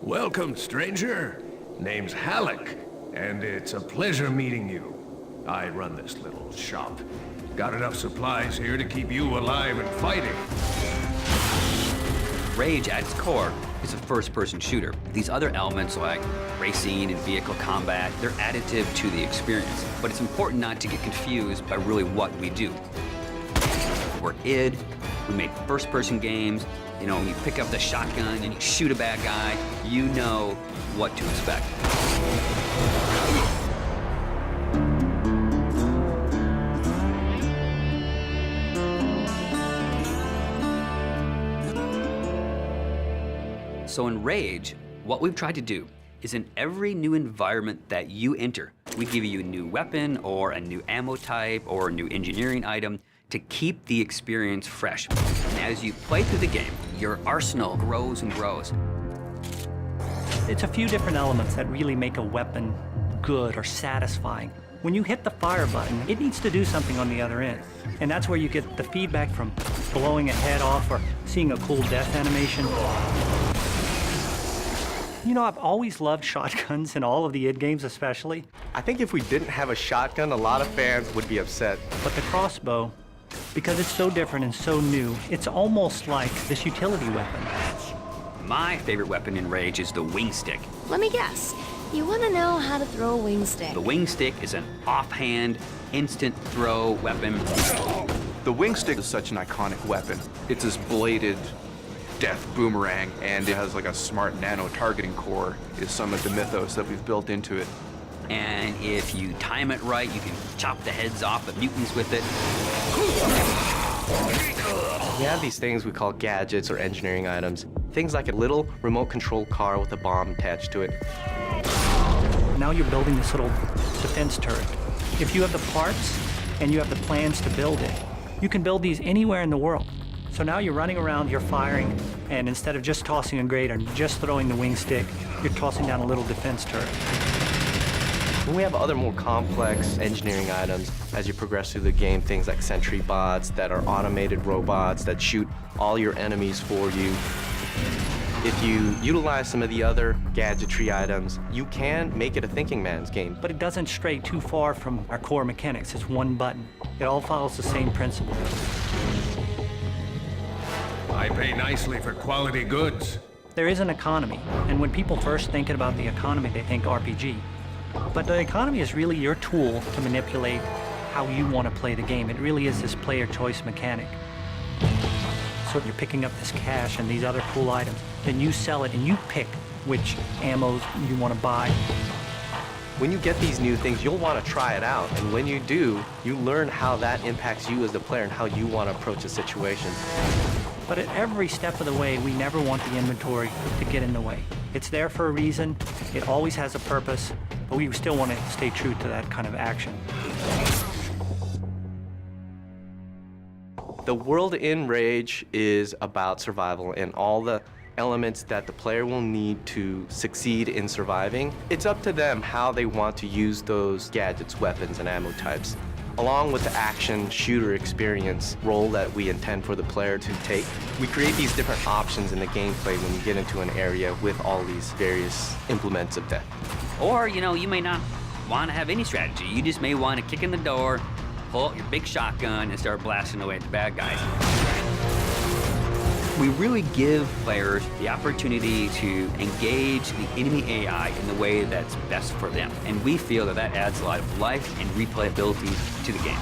Welcome, stranger. Name's Halleck, and it's a pleasure meeting you. I run this little shop. Got enough supplies here to keep you alive and fighting. Rage, at its core, is a first-person shooter. These other elements like racing and vehicle combat, they're additive to the experience. But it's important not to get confused by really what we do. We're id, we make first-person games. You know, when you pick up the shotgun and you shoot a bad guy, you know what to expect. So in Rage, what we've tried to do is in every new environment that you enter, we give you a new weapon or a new ammo type or a new engineering item to keep the experience fresh. And as you play through the game, your arsenal grows and grows. It's a few different elements that really make a weapon good or satisfying. When you hit the fire button, it needs to do something on the other end. And that's where you get the feedback from blowing a head off or seeing a cool death animation. You know, I've always loved shotguns in all of the id games especially. I think if we didn't have a shotgun, a lot of fans would be upset. But the crossbow, because it's so different and so new, it's almost like this utility weapon. My favorite weapon in Rage is the wing stick. Let me guess. You want to know how to throw a wing stick. The wing stick is an offhand, instant throw weapon. The wing stick is such an iconic weapon. It's this bladed death boomerang, and it has like a smart nano targeting core is some of the mythos that we've built into it. And if you time it right, you can chop the heads off of mutants with it. We have these things we call gadgets or engineering items. Things like a little remote control car with a bomb attached to it. Now you're building this little defense turret. If you have the parts and you have the plans to build it, you can build these anywhere in the world. So now you're running around, you're firing, and instead of just tossing a grate or just throwing the wing stick, you're tossing down a little defense turret. When we have other more complex engineering items as you progress through the game, things like sentry bots that are automated robots that shoot all your enemies for you. If you utilize some of the other gadgetry items, you can make it a thinking man's game. But it doesn't stray too far from our core mechanics. It's one button. It all follows the same principle. I pay nicely for quality goods. There is an economy, and when people first think about the economy, they think RPG. But the economy is really your tool to manipulate how you want to play the game. It really is this player choice mechanic. So you're picking up this cash and these other cool items, then you sell it and you pick which ammos you want to buy. When you get these new things, you'll want to try it out. And when you do, you learn how that impacts you as the player and how you want to approach a situation. But at every step of the way, we never want the inventory to get in the way. It's there for a reason, it always has a purpose, but we still want to stay true to that kind of action. The world in Rage is about survival and all the elements that the player will need to succeed in surviving. It's up to them how they want to use those gadgets, weapons, and ammo types. Along with the action shooter experience role that we intend for the player to take, we create these different options in the gameplay when you get into an area with all these various implements of death. Or, you know, you may not want to have any strategy. You just may want to kick in the door, pull out your big shotgun, and start blasting away at the bad guys. We really give players the opportunity to engage the enemy AI in the way that's best for them. And we feel that that adds a lot of life and replayability to the game.